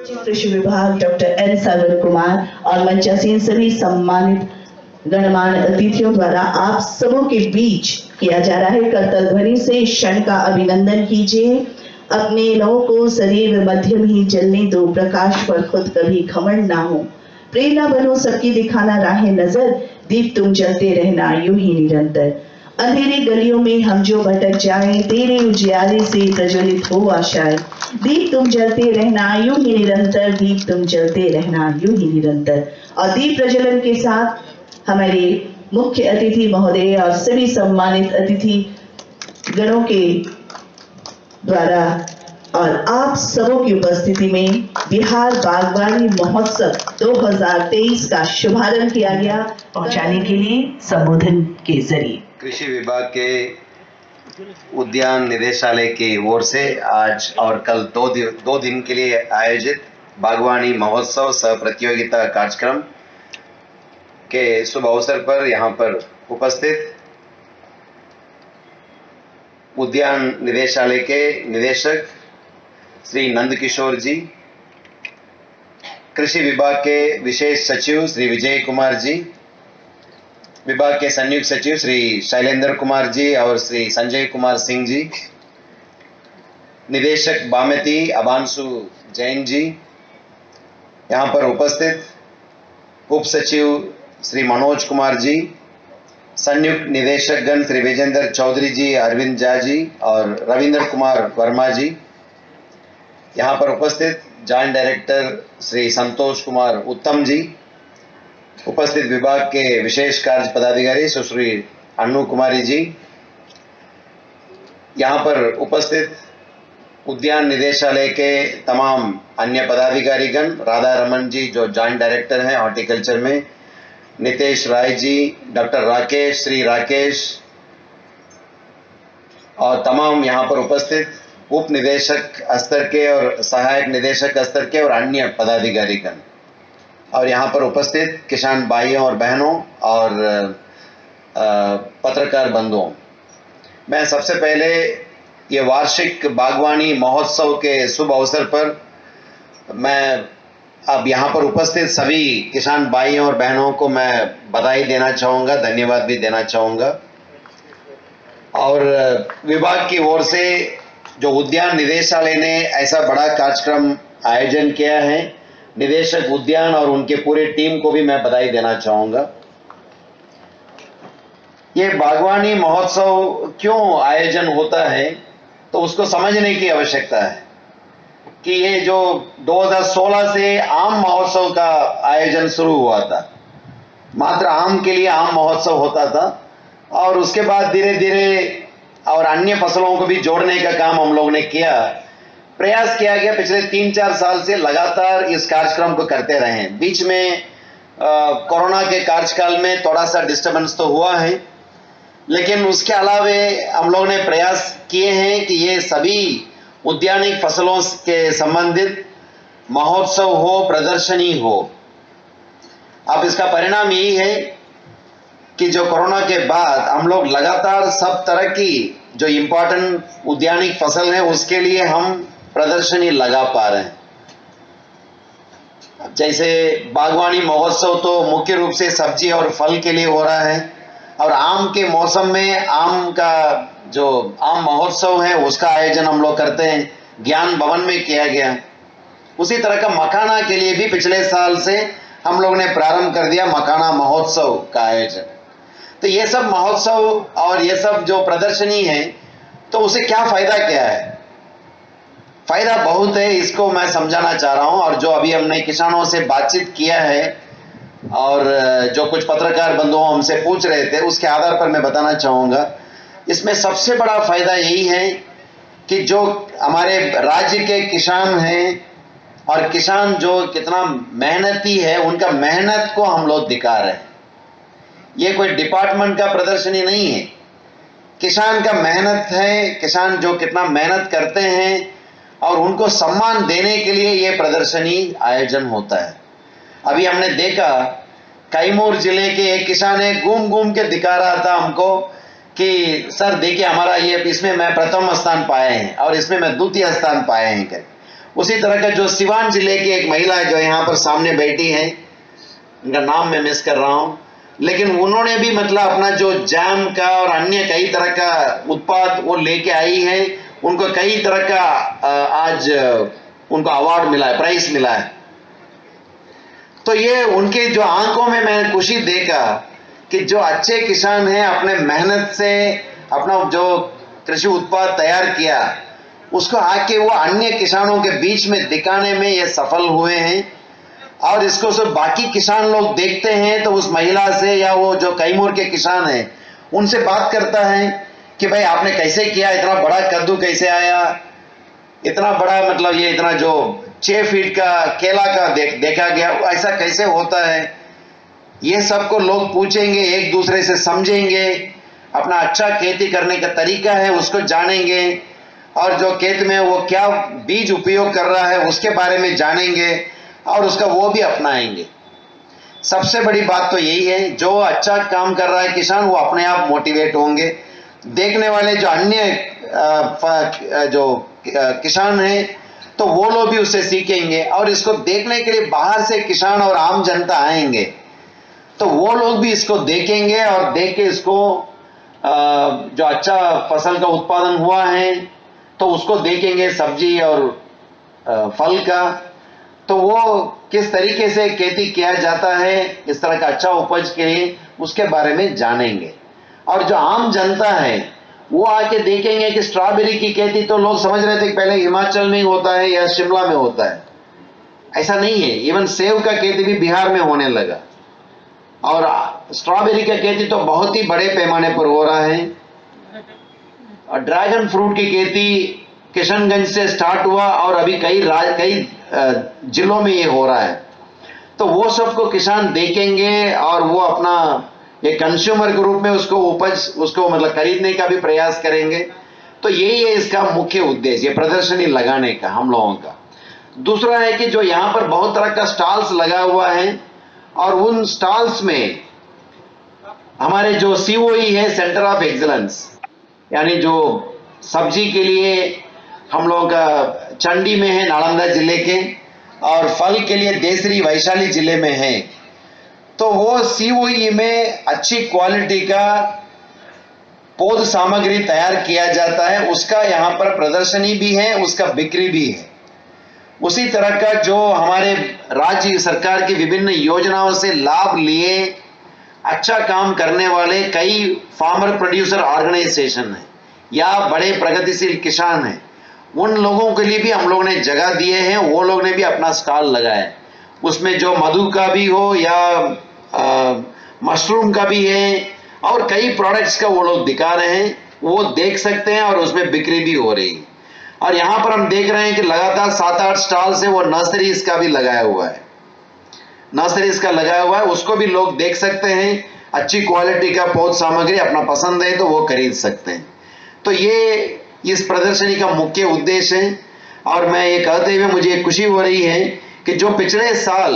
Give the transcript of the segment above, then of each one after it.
कृषि विभाग doctor N Sagar Kumar और मंचासीन सभी सम्मानित गणमान्य अतिथियों द्वारा आप सबों के बीच किया जा रहा है करतल ध्वनि से क्षण का अभिनंदन कीजिए। अपने लौ को सदैव मध्यम ही जलने दो, प्रकाश पर खुद कभी घमंड ना हो। प्रेरणा बनो सबकी दिखाना राह नजर, दीप तुम जलते रहना यूं ही निरंतर। अंधेरी गलियों में हम जो भटक जाएं, तेरे उजियारे से प्रज्वलित हो आशाएं। दीप तुम जलते रहना यूं ही निरंतर, दीप तुम जलते रहना यूं ही निरंतर। और दीप प्रज्वलन के साथ हमारे मुख्य अतिथि महोदय और सभी सम्मानित अतिथि गणों के द्वारा और आप सबों की उपस्थिति में बिहार बागवानी महोत्सव 2023 का शुभारंभ किया गया। पहुंचाने के लिए संबोधन के जरिए कृषि विभाग के उद्यान निदेशालय की ओर से आज और कल दो दिन के लिए आयोजित बागवानी महोत्सव सह प्रतियोगिता कार्यक्रम के शुभ अवसर पर यहाँ पर उपस्थित उद्यान निदेशालय के निदेशक श्री नंदकिशोर जी, कृषि विभाग के विशेष सचिव श्री विजय कुमार जी, विभाग के संयुक्त सचिव श्री शैलेंद्र कुमार जी और श्री संजय कुमार सिंह जी, निदेशक बामेती अबांशु जैन जी, यहाँ पर उपस्थित उप सचिव श्री मनोज कुमार जी, संयुक्त निदेशक गण श्री विजेंद्र चौधरी जी, अरविंद झा जी और रविंद्र कुमार वर्मा जी, यहाँ पर उपस्थित जॉइंट डायरेक्टर श्री संतोष कुमार उत्तम जी, उपस्थित विभाग के विशेष कार्य पदाधिकारी सुश्री अन्नू कुमारी जी, यहाँ पर उपस्थित उद्यान निदेशालय के तमाम अन्य पदाधिकारीगण, राधा रमन जी जो जॉइंट डायरेक्टर हैं हॉर्टिकल्चर में, नितेश राय जी, डॉक्टर राकेश, श्री राकेश और तमाम यहाँ पर उपस्थित उप निदेशक स्तर के और सहायक निदेशक स्तर के और अन्य पदाधिकारीगण और यहाँ पर उपस्थित किसान भाइयों और बहनों और पत्रकार बंधुओं, मैं सबसे पहले ये वार्षिक बागवानी महोत्सव के शुभ अवसर पर मैं अब यहाँ पर उपस्थित सभी किसान भाइयों और बहनों को मैं बधाई देना चाहूँगा, धन्यवाद भी देना चाहूँगा। और विभाग की ओर से जो उद्यान निदेशालय ने ऐसा बड़ा कार्यक्रम आयोजन किया है, निदेशक उद्यान और उनके पूरे टीम को भी मैं बधाई देना चाहूँगा। ये बागवानी महोत्सव क्यों आयोजन होता है तो उसको समझने की आवश्यकता है कि ये जो 2016 से आम महोत्सव का आयोजन शुरू हुआ था, मात्र आम के लिए आम महोत्सव होता था और उसके बाद धीरे धीरे और अन्य फसलों को भी जोड़ने का काम हम लोग ने किया, प्रयास किया गया। पिछले 3-4 साल से लगातार इस कार्यक्रम को करते रहे हैं। बीच में कोरोना के कार्यकाल में थोड़ा सा डिस्टर्बेंस तो हुआ है, लेकिन उसके अलावे हम लोग ने प्रयास किए हैं कि ये सभी उद्यानिक फसलों के संबंधित महोत्सव हो, प्रदर्शनी हो। अब इसका परिणाम यही है कि जो कोरोना के बाद हम लोग लगातार सब तरह की जो इम्पोर्टेंट उद्यानिक फसल है उसके लिए हम प्रदर्शनी लगा पा रहे हैं। जैसे बागवानी महोत्सव तो मुख्य रूप से सब्जी और फल के लिए हो रहा है और आम के मौसम में आम का जो आम महोत्सव है उसका आयोजन हम लोग करते हैं, ज्ञान भवन में किया गया। उसी तरह का मखाना के लिए भी पिछले साल से हम लोग ने प्रारंभ कर दिया मखाना महोत्सव का आयोजन। तो ये सब महोत्सव और ये सब जो प्रदर्शनी है तो उसे क्या फायदा क्या है? फायदा बहुत है, इसको मैं समझाना चाह रहा हूं। और जो अभी हमने किसानों से बातचीत किया है और जो कुछ पत्रकार बंधुओं हमसे पूछ रहे थे उसके आधार पर मैं बताना चाहूँगा, इसमें सबसे बड़ा फायदा यही है कि जो हमारे राज्य के किसान हैं और किसान जो कितना मेहनती है उनका मेहनत को हम लोग दिखा रहे हैं। ये कोई डिपार्टमेंट का प्रदर्शनी नहीं है, किसान का मेहनत है, किसान जो कितना मेहनत करते हैं और उनको सम्मान देने के लिए ये प्रदर्शनी आयोजन होता है। अभी हमने देखा कैमूर जिले के एक किसान है, घूम घूम के दिखा रहा था हमको कि सर देखिए हमारा ये इसमें मैं प्रथम स्थान पाए हैं और इसमें मैं द्वितीय स्थान पाए हैं कर। उसी तरह का जो सिवान जिले की एक महिला है जो यहाँ पर सामने बैठी है, उनका नाम मैं मिस कर रहा हूँ, लेकिन उन्होंने भी मतलब अपना जो जैम का और अन्य कई तरह का उत्पाद वो लेके आई है। उनको कई तरह का आज उनको अवार्ड मिला है, प्राइज मिला है। तो ये उनके जो आंखों में मैंने खुशी देखा कि जो अच्छे किसान हैं अपने मेहनत से अपना जो कृषि उत्पाद तैयार किया उसको आके वो अन्य किसानों के बीच में दिखाने में ये सफल हुए हैं। और इसको सब बाकी किसान लोग देखते हैं तो उस महिला से या वो जो कैमूर के किसान हैं उनसे बात करता है कि भाई आपने कैसे किया, इतना बड़ा कद्दू कैसे आया, इतना बड़ा मतलब ये इतना जो 6 फीट का केला का देखा गया, ऐसा कैसे होता है। ये सबको लोग पूछेंगे, एक दूसरे से समझेंगे, अपना अच्छा खेती करने का तरीका है उसको जानेंगे, और जो खेत में वो क्या बीज उपयोग कर रहा है उसके बारे में जानेंगे और उसका वो भी अपनाएंगे। सबसे बड़ी बात तो यही है, जो अच्छा काम कर रहा है किसान वो अपने आप मोटिवेट होंगे। देखने वाले जो अन्य जो किसान हैं तो वो लोग भी उससे सीखेंगे, और इसको देखने के लिए बाहर से किसान और आम जनता आएंगे तो वो लोग भी इसको देखेंगे और देख के इसको जो अच्छा फसल का उत्पादन हुआ है तो उसको देखेंगे, सब्जी और फल का, तो वो किस तरीके से खेती किया जाता है इस तरह का अच्छा उपज के लिए उसके बारे में जानेंगे। और जो आम जनता है वो आके देखेंगे कि स्ट्रॉबेरी की खेती तो लोग समझ रहे थे कि पहले हिमाचल में होता है या शिमला में होता है, ऐसा नहीं है। इवन सेब का खेती भी बिहार में होने लगा, और स्ट्रॉबेरी का खेती तो बहुत ही बड़े पैमाने पर हो रहा है। और ड्रैगन फ्रूट की खेती किशनगंज से स्टार्ट हुआ और अभी कई जिलों में ये हो रहा है। तो वो सबको किसान देखेंगे और वो अपना एक कंज्यूमर के रूप में उसको उपज उसको मतलब खरीदने का भी प्रयास करेंगे। तो यही है इसका मुख्य उद्देश्य, ये प्रदर्शनी लगाने का हम लोगों का। दूसरा है कि जो यहाँ पर बहुत तरह का स्टॉल्स लगा हुआ है, और उन स्टॉल्स में हमारे जो COE है, सेंटर ऑफ एक्सीलेंस, यानी जो सब्जी के लिए हम लोग का चंडी में है नालंदा जिले के, और फल के लिए देसरी वैशाली जिले में है। तो वो COE में अच्छी क्वालिटी का पौध सामग्री तैयार किया जाता है, उसका यहाँ पर प्रदर्शनी भी है, उसका बिक्री भी है। उसी तरह का जो हमारे राज्य सरकार की विभिन्न योजनाओं से लाभ लिए अच्छा काम करने वाले कई फार्मर प्रोड्यूसर ऑर्गेनाइजेशन हैं या बड़े प्रगतिशील किसान हैं, उन लोगों के लिए भी हम लोगों ने जगह दिए हैं, वो लोग ने भी अपना स्टॉल लगाया। उसमें जो मधु का भी हो या मशरूम का भी है, और कई प्रोडक्ट्स का वो लोग दिखा रहे हैं, वो देख सकते हैं और उसमें बिक्री भी हो रही है। और यहाँ पर हम देख रहे हैं कि लगातार 7-8 स्टॉल से वो नर्सरीज का भी लगाया हुआ है, नर्सरीज का लगाया हुआ है, उसको भी लोग देख सकते हैं। अच्छी क्वालिटी का पौध सामग्री अपना पसंद है तो वो खरीद सकते हैं। तो ये इस प्रदर्शनी का मुख्य उद्देश्य है। और मैं ये कहते हुए मुझे खुशी हो रही है कि जो पिछले साल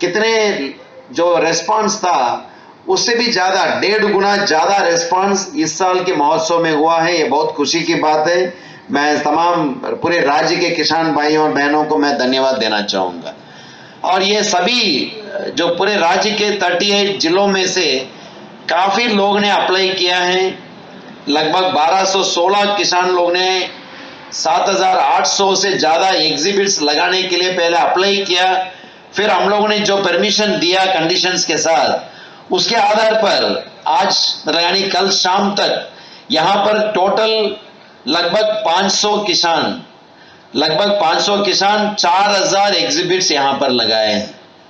कितने जो रेस्पॉन्स था उससे भी ज्यादा 1.5 गुना ज्यादा रेस्पॉन्स इस साल के महोत्सव में हुआ है। ये बहुत खुशी की बात है। मैं तमाम पूरे राज्य के किसान भाइयों और बहनों को मैं धन्यवाद देना चाहूंगा। और ये सभी जो पूरे राज्य के 38 जिलों में से काफी लोग ने अप्लाई किया है। लगभग 1216 किसान लोग ने 7800 से ज्यादा एग्जिबिट्स लगाने के लिए पहले अप्लाई किया। फिर हम लोगों ने जो परमिशन दिया कंडीशंस के साथ, उसके आधार पर आज यानी कल शाम तक यहाँ पर टोटल लगभग 500 किसान 4000 एग्जिबिट्स यहाँ पर लगाए हैं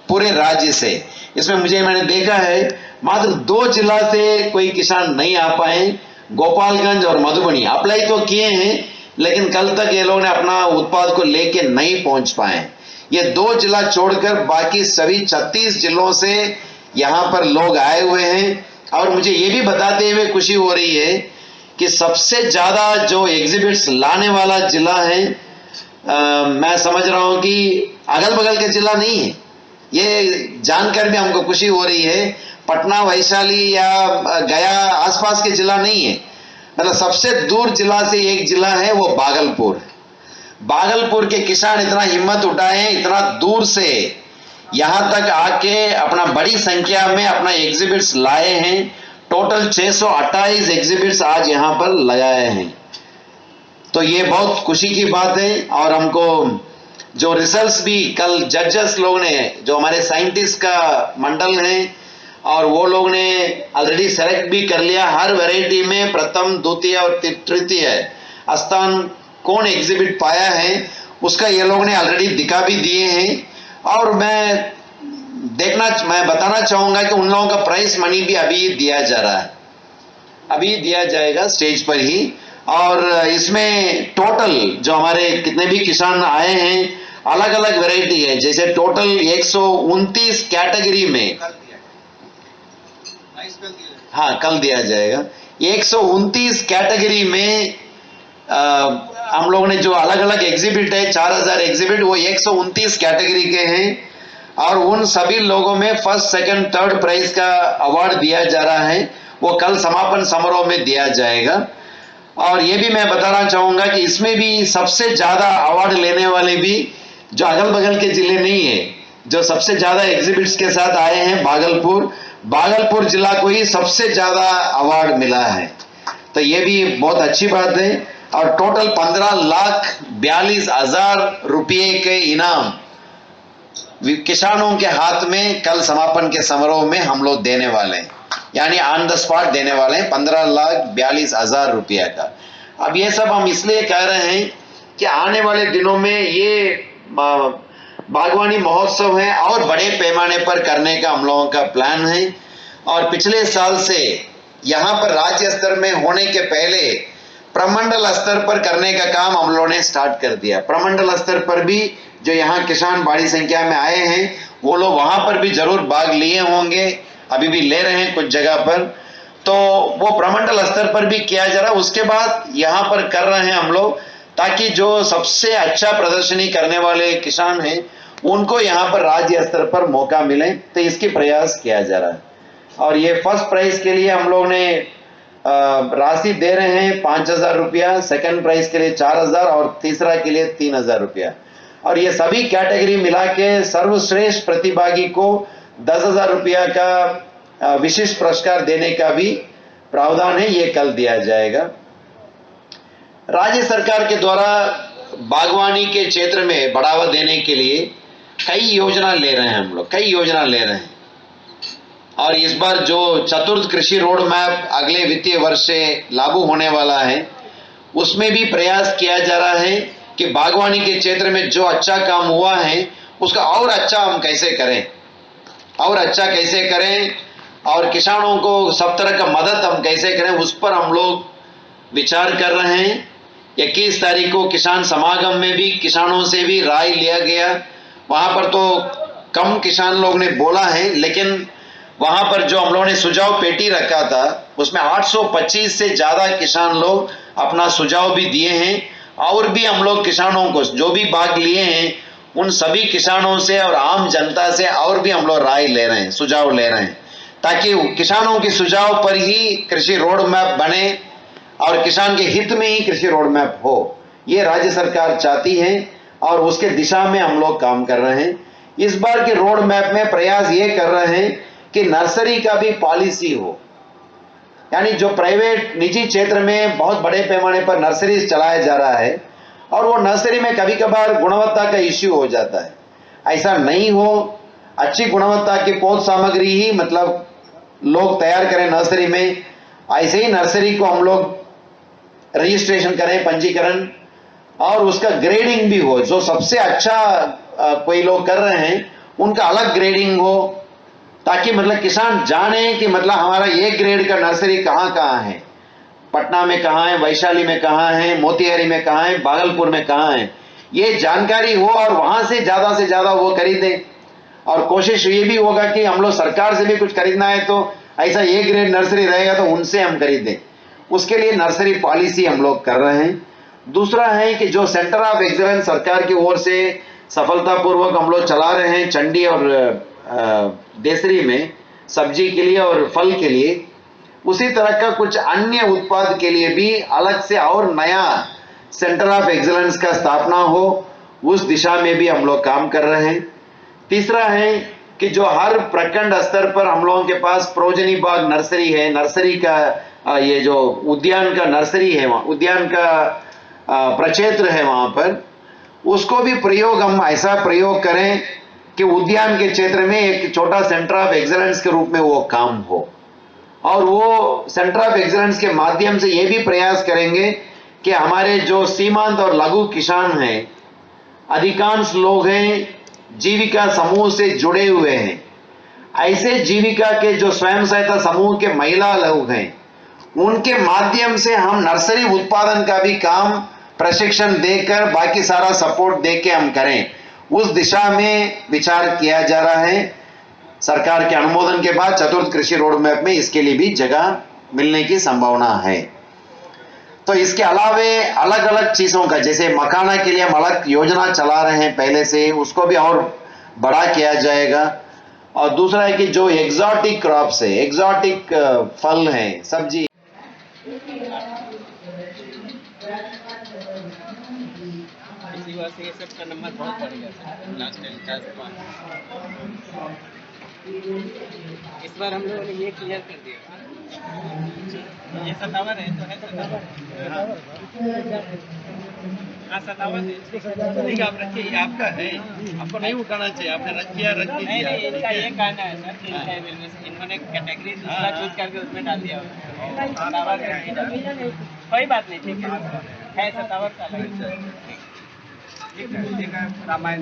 पूरे राज्य से। इसमें मैंने देखा है मात्र 2 जिला से कोई किसान नहीं आ पाए, गोपालगंज और मधुबनी। अप्लाई तो किए हैं लेकिन कल तक ये लोग ने अपना उत्पाद को लेके नहीं पहुंच पाए। ये 2 जिला छोड़कर बाकी सभी 36 जिलों से यहाँ पर लोग आए हुए हैं। और मुझे ये भी बताते हुए खुशी हो रही है कि सबसे ज्यादा जो एग्जिबिट्स लाने वाला जिला है, मैं समझ रहा हूं कि अगल बगल के जिला नहीं है। ये जानकर भी हमको खुशी हो रही है, पटना, वैशाली या गया आसपास के जिला नहीं है। मतलब सबसे दूर जिला से एक जिला है, वो भागलपुर है। भागलपुर के किसान इतना हिम्मत उठाए हैं, इतना दूर से यहां तक आके अपना बड़ी संख्या में अपना एग्जिबिट्स लाए हैं। टोटल 628 एग्जिबिट्स आज यहां पर लगाए हैं। तो ये बहुत खुशी की बात है। और हमको जो रिजल्ट्स भी कल जजेस लोग ने, जो हमारे साइंटिस्ट का मंडल है, और वो लोग ने ऑलरेडी सेलेक्ट भी कर लिया हर वैरायटी में प्रथम, द्वितीय और तृतीय स्थान कौन एग्जिबिट पाया है उसका ये लोग ने ऑलरेडी दिखा भी दिए हैं। और मैं बताना चाहूंगा कि उन लोगों का प्राइस मनी भी अभी दिया जा रहा है, अभी दिया जाएगा स्टेज पर ही। और इसमें टोटल जो हमारे कितने भी किसान आए हैं, अलग अलग वैरायटी है, जैसे टोटल 129 कैटेगरी में, हाँ कल दिया जाएगा, 129 कैटेगरी में हम लोगों ने जो अलग अलग एग्जिबिट है, 4000 एग्जिबिट, वो 129 कैटेगरी के हैं। और उन सभी लोगों में फर्स्ट, सेकंड, थर्ड प्राइज का अवार्ड दिया जा रहा है, वो कल समापन समारोह में दिया जाएगा। और ये भी मैं बताना चाहूंगा कि इसमें भी सबसे ज्यादा अवार्ड लेने वाले भी जो अगल बगल के जिले नहीं है, जो सबसे ज्यादा एग्जिबिट्स के साथ आए हैं, भागलपुर जिला को ही सबसे ज्यादा अवार्ड मिला है। तो ये भी बहुत अच्छी बात है। और टोटल 15,42,000 रुपये के इनाम किसानों के हाथ में कल समापन के समारोह में हम लोग देने वाले हैं, यानी ऑन द स्पॉट देने वाले हैं 15,42,000 रुपया का। अब ये सब हम इसलिए कह रहे हैं कि आने वाले दिनों में ये बागवानी महोत्सव है और बड़े पैमाने पर करने का हम लोगों का प्लान है। और पिछले साल से यहां पर राज्य स्तर में होने के पहले प्रमंडल स्तर पर करने का काम हम लोगों ने स्टार्ट कर दिया। प्रमंडल स्तर पर भी जो यहाँ किसान बड़ी संख्या में आए हैं, वो लोग वहां पर भी जरूर भाग लिए होंगे, अभी भी ले रहे हैं कुछ जगह पर। तो वो प्रमंडल स्तर पर भी किया जा रहा है, उसके बाद यहाँ पर कर रहे हैं हम लोग, ताकि जो सबसे अच्छा प्रदर्शनी करने वाले किसान हैं उनको यहाँ पर राज्य स्तर पर मौका मिले। तो इसकी प्रयास किया जा रहा है। और ये फर्स्ट प्राइज के लिए हम लोग ने राशि दे रहे हैं 5,000 रुपया, सेकंड प्राइज के लिए 4,000 और तीसरा के लिए 3,000 रुपया। और ये सभी कैटेगरी मिला के सर्वश्रेष्ठ प्रतिभागी को 10,000 रुपया का विशिष्ट पुरस्कार देने का भी प्रावधान है, ये कल दिया जाएगा। राज्य सरकार के द्वारा बागवानी के क्षेत्र में बढ़ावा देने के लिए कई योजना ले रहे हैं हम लोग, कई योजना ले रहे हैं। और इस बार जो चतुर्थ कृषि रोड मैप अगले वित्तीय वर्ष से लागू होने वाला है, उसमें भी प्रयास किया जा रहा है कि बागवानी के क्षेत्र में जो अच्छा काम हुआ है उसका और अच्छा हम कैसे करें, और अच्छा कैसे करें, और किसानों को सब तरह का मदद हम कैसे करें, उस पर हम लोग विचार कर रहे हैं। 21 तारीख को किसान समागम में भी किसानों से भी राय लिया गया। वहां पर तो कम किसान लोग ने बोला है, लेकिन वहां पर जो हम लोगों ने सुझाव पेटी रखा था उसमें 825 से ज्यादा किसान लोग अपना सुझाव भी दिए हैं। और भी हम लोग किसानों को जो भी भाग लिए हैं उन सभी किसानों से और आम जनता से और भी हम लोग राय ले रहे हैं, सुझाव ले रहे हैं, ताकि किसानों के सुझाव पर ही कृषि रोड मैप बने और किसान के हित में ही कृषि रोड मैप हो। ये राज्य सरकार चाहती है और उसके दिशा में हम लोग काम कर रहे हैं। इस बार के रोड मैप में प्रयास ये कर रहे हैं कि नर्सरी का भी पॉलिसी हो, यानी जो प्राइवेट निजी क्षेत्र में बहुत बड़े पैमाने पर नर्सरी चलाया जा रहा है और वो नर्सरी में कभी कभार गुणवत्ता का इश्यू हो जाता है, ऐसा नहीं हो। अच्छी गुणवत्ता की पौध सामग्री ही मतलब लोग तैयार करें नर्सरी में, ऐसे ही नर्सरी को हम लोग रजिस्ट्रेशन करें, पंजीकरण, और उसका ग्रेडिंग भी हो। जो सबसे अच्छा कोई लोग कर रहे हैं उनका अलग ग्रेडिंग हो, ताकि मतलब किसान जाने कि मतलब हमारा ये ग्रेड का नर्सरी कहाँ कहाँ है, पटना में कहाँ है, वैशाली में कहाँ है, मोतिहारी में कहाँ है, भागलपुर में कहाँ है, ये जानकारी हो और वहां से ज्यादा वो खरीदें। और कोशिश ये भी होगा कि हम लोग सरकार से भी कुछ खरीदना है तो ऐसा ए ग्रेड नर्सरी रहेगा तो उनसे हम खरीदें। उसके लिए नर्सरी पॉलिसी हम लोग कर रहे हैं। दूसरा है कि जो सेंटर ऑफ एक्सीलेंस सरकार की ओर से सफलतापूर्वक हम लोग चला रहे हैं चंडी और देसरी में सब्जी के लिए और फल के लिए, उसी तरह का कुछ अन्य उत्पाद के लिए भी अलग से और नया सेंटर ऑफ एक्सीलेंस का स्थापना हो, उस दिशा में भी हम लोग काम कर रहे हैं। तीसरा है कि जो हर प्रखंड स्तर पर हम लोगों के पास प्रोजनी बाग नर्सरी है, नर्सरी का ये जो उद्यान का नर्सरी है, वहाँ उद्यान का प्रक्षेत्र है, वहां पर उसको भी प्रयोग हम ऐसा प्रयोग करें कि उद्यान के क्षेत्र में एक छोटा सेंटर ऑफ एक्सीलेंस के रूप में वो काम हो। और वो सेंटर ऑफ एक्सीलेंस के माध्यम से ये भी प्रयास करेंगे कि हमारे जो सीमांत और लघु किसान हैं, अधिकांश लोग हैं जीविका समूह से जुड़े हुए हैं। ऐसे जीविका के जो स्वयं सहायता समूह के महिला लोग हैं, उनके माध्यम से हम नर्सरी उत्पादन का भी काम प्रशिक्षण देकर बाकी सारा सपोर्ट देके हम करें, उस दिशा में विचार किया जा रहा है। सरकार के अनुमोदन के बाद चतुर्थ कृषि रोड मैप में इसके लिए भी जगह मिलने की संभावना है। तो इसके अलावे अलग अलग चीजों का, जैसे मखाना के लिए हम अलग योजना चला रहे हैं पहले से, उसको भी और बड़ा किया जाएगा। और दूसरा है कि जो एग्जॉटिक क्रॉप्स है, एग्जॉटिक फल हैं, सब्जी, इसी बात से ये सब का नंबर बहुत बढ़ गया था लास्ट टाइम 4-5। इस बार हम लोगों ने ये क्लियर कर दिया। ये 57 है, तो है 57। हाँ 57 है, नहीं आप रखिए, ये आपका है, आपको नहीं उठाना चाहिए, आपने रख दिया, रख दीजिए। नहीं, इनका ये कहना है सर कि इन्होंने कैटेगरी दूसरा चूज करके उसमें डाल दिया। कोई बात नहीं, ठीक है 57 का रामायण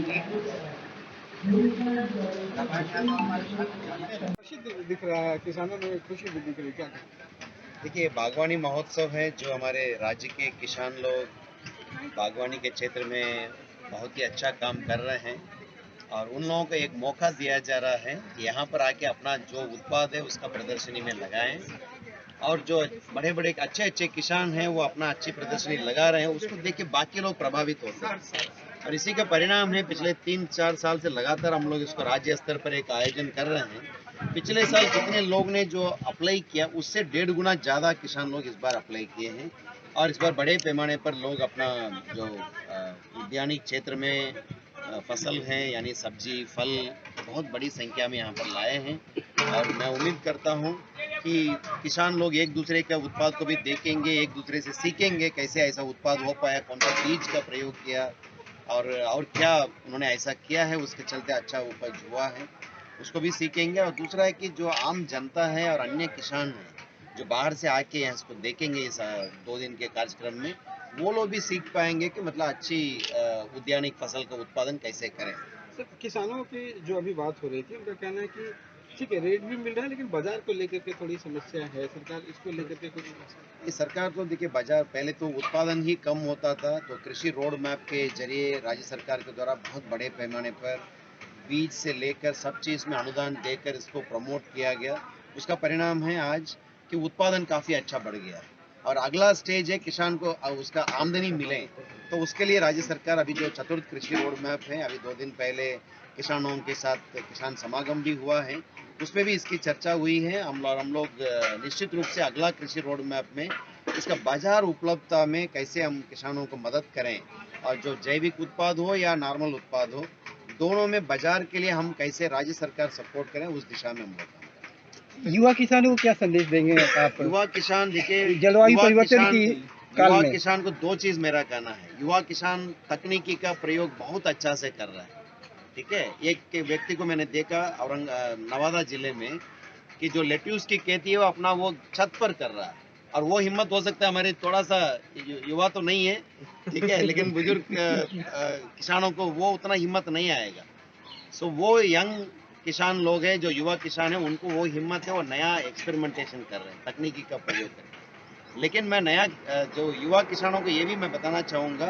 खुशी दिख रहा है, किसानों में खुशी भी दिख रही है, क्या देखिए, बागवानी महोत्सव है जो हमारे राज्य के किसान लोग बागवानी के क्षेत्र में बहुत ही अच्छा काम कर रहे हैं और उन लोगों को एक मौका दिया जा रहा है कि यहाँ पर आके अपना जो उत्पाद है उसका प्रदर्शनी में लगाएं और जो बड़े बड़े अच्छे किसान हैं वो अपना अच्छी प्रदर्शनी लगा रहे हैं, उसको देख के बाकी लोग प्रभावित होते हैं और इसी का परिणाम है पिछले 3-4 साल से लगातार हम लोग इसको राज्य स्तर पर एक आयोजन कर रहे हैं। पिछले साल कितने लोग ने जो अप्लाई किया उससे 1.5 गुना ज़्यादा किसान लोग इस बार अप्लाई किए हैं और इस बार बड़े पैमाने पर लोग अपना जो उद्यानिक क्षेत्र में फसल हैं यानी सब्जी फल बहुत बड़ी संख्या में यहाँ पर लाए हैं और मैं उम्मीद करता हूँ कि किसान लोग एक दूसरे के उत्पाद को भी देखेंगे, एक दूसरे से सीखेंगे कैसे ऐसा उत्पाद हो पाया, कौन सा बीज का प्रयोग किया और क्या उन्होंने ऐसा किया है उसके चलते अच्छा उपज हुआ है, उसको भी सीखेंगे। और दूसरा है कि जो आम जनता है और अन्य किसान हैं जो बाहर से आके यहाँ इसको देखेंगे इस 2 दिन के कार्यक्रम में, वो लोग भी सीख पाएंगे कि मतलब अच्छी उद्यानिक फसल का उत्पादन कैसे करें। सर किसानों की जो अभी बात हो रही थी उनका कहना है कि ठीक है रेट भी मिल रहा है लेकिन बाजार को लेकर के थोड़ी समस्या है, सरकार इसको लेकर के कुछ सरकार को देखिए बाजार पहले तो उत्पादन ही कम होता था, तो कृषि रोड मैप के जरिए राज्य सरकार के द्वारा बहुत बड़े पैमाने पर बीज से लेकर सब चीज़ में अनुदान देकर इसको प्रमोट किया गया। उसका परिणाम है आज कि उत्पादन काफ़ी अच्छा बढ़ गया और अगला स्टेज है किसान को उसका आमदनी मिले, तो उसके लिए राज्य सरकार अभी जो चतुर्थ कृषि रोड मैप है, अभी 2 दिन पहले किसानों के साथ किसान समागम भी हुआ है, उसमें भी इसकी चर्चा हुई है। हम लोग निश्चित रूप से अगला कृषि रोड मैप में इसका बाजार उपलब्धता में कैसे हम किसानों को मदद करें और जो जैविक उत्पाद हो या नॉर्मल उत्पाद हो, दोनों में बाजार के लिए हम कैसे राज्य सरकार सपोर्ट करें उस दिशा में हम लोग काम करें। युवा किसानों को क्या संदेश देंगे आप? युवा किसान देखिए, जलवायु परिवर्तन की युवा किसान को 2 चीज मेरा कहना है। युवा किसान तकनीकी का प्रयोग बहुत अच्छा से कर रहा है, ठीक है। एक व्यक्ति को मैंने देखा नवादा जिले में कि जो लेट्यूस की खेती है वो अपना वो छत पर कर रहा है और वो हिम्मत हो सकता है हमारे थोड़ा सा युवा तो नहीं है, ठीक है, लेकिन बुजुर्ग किसानों को वो उतना हिम्मत नहीं आएगा। सो वो यंग किसान लोग हैं जो युवा किसान हैं उनको वो हिम्मत है, वो नया एक्सपेरिमेंटेशन कर रहे हैं, तकनीकी का प्रयोग कर रहे हैं। लेकिन मैं नया जो युवा किसानों को ये भी मैं बताना चाहूँगा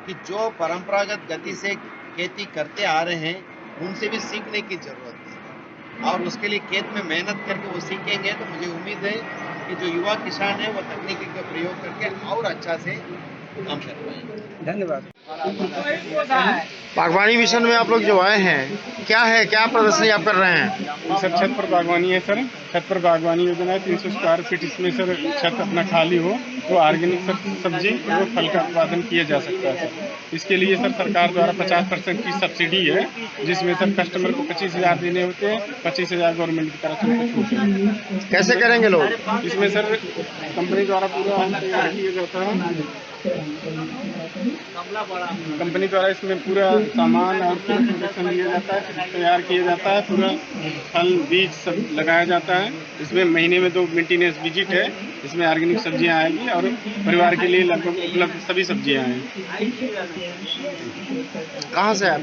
कि जो परंपरागत गति से खेती करते आ रहे हैं उनसे भी सीखने की जरूरत है और उसके लिए खेत में मेहनत करके वो सीखेंगे तो मुझे उम्मीद है कि जो युवा किसान है वो तकनीकी का प्रयोग करके और अच्छा से काम कर पाएंगे। धन्यवाद। बागवानी मिशन में आप लोग जो आए हैं, क्या प्रदर्शनी आप कर रहे हैं? सर छत पर बागवानी है सर। छत पर बागवानी योजना है 300 स्क्वायर फीट। इसमें सर छत अपना खाली हो तो ऑर्गेनिक सब्जी और फल का उत्पादन किया जा सकता है सर। इसके लिए सर सरकार द्वारा 50% की सब्सिडी है, जिसमें सर कस्टमर को 25,000 देने होते हैं। 25,000 गवर्नमेंट की तरफ से छूट है। कैसे करेंगे लोग? इसमें सर कंपनी द्वारा पूरा तैयार किया जाता है। कंपनी द्वारा इसमें पूरा सामान और प्रोडक्शन लिया जाता है, तैयार किया जाता है। पूरा फल बीज सब लगाया जाता है। इसमें महीने में 2 मेंटेनेंस विजिट है। इसमें ऑर्गेनिक सब्जियां आएगी और परिवार के लिए लगभग उपलब्ध सभी सब्जियां आएंगी। कहाँ से आप?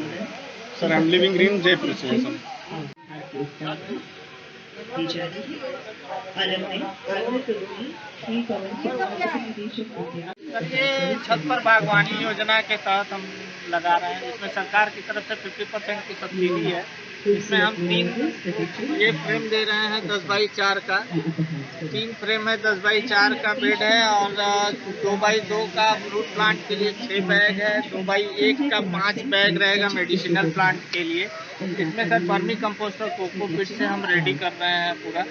सर हम लिविंग ग्रीन जयपुर से हैं सर। दी जा रही है और अपने आदर करूंगी श्री पवन कुमार निदेशक उद्यान। ये छत पर बागवानी योजना के तहत हम लगा रहे हैं, इसमें सरकार की तरफ से 50% की सब्सिडी है। इसमें हम 3 ये फ्रेम दे रहे हैं 10x4 का। 3 फ्रेम है, 10x4 का बेड है और 2x2 का फ्रूट प्लांट के लिए 6 बैग है। 2x1 का 5 बैग रहेगा मेडिसिनल प्लांट के लिए। इसमें सर वर्मी कंपोस्ट और कोकोपीट से हम रेडी कर रहे हैं पूरा।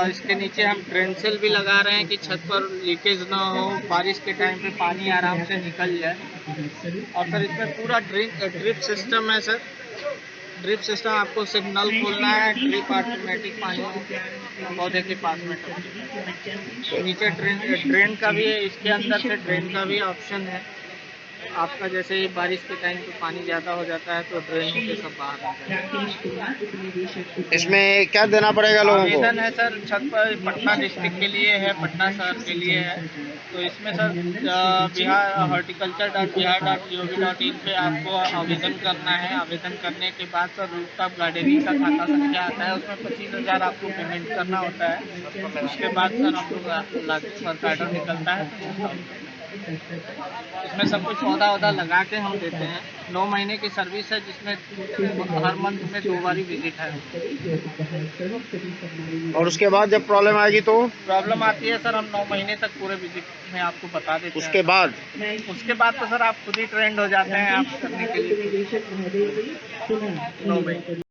इसके नीचे हम ड्रेनसेल भी लगा रहे हैं कि छत पर लीकेज ना हो, बारिश के टाइम पे पानी आराम से निकल जाए। और सर इसमें पूरा ड्रिप सिस्टम है सर। ड्रिप सिस्टम आपको सिर्फ नल खोलना है, ड्रिप ऑटोमेटिक पानी पौधे के पास में। नीचे ड्रेन का भी है, इसके अंदर से ड्रेन का भी ऑप्शन है आपका। जैसे ये बारिश के टाइम पे पानी ज़्यादा हो जाता है तो ड्रेन होके सब बाहर आ जाता है। इसमें क्या देना पड़ेगा लोगों को? आवेदन है सर छत पर पटना डिस्ट्रिक्ट के लिए है, पटना शहर के लिए है। तो इसमें सर बिहार horticulture.bihar.gov.in पे आपको आवेदन करना है। आवेदन करने के बाद सर रूफटॉप गार्डनिंग का खाता संख्या आता है, उसमें 25,000 आपको पेमेंट करना होता है। उसके बाद सर हम लोग कार्डर निकलता है। इसमें सब कुछ पौधा लगा के हम देते हैं। 9 महीने की सर्विस है, जिसमें हर मंथ में 2 बारी विजिट है। और उसके बाद जब प्रॉब्लम आएगी तो? प्रॉब्लम आती है सर, हम 9 महीने तक पूरे विजिट में आपको बता देते हैं। उसके बाद तो सर आप खुद ही ट्रेंड हो जाते हैं आप करने के लिए। 9 महीने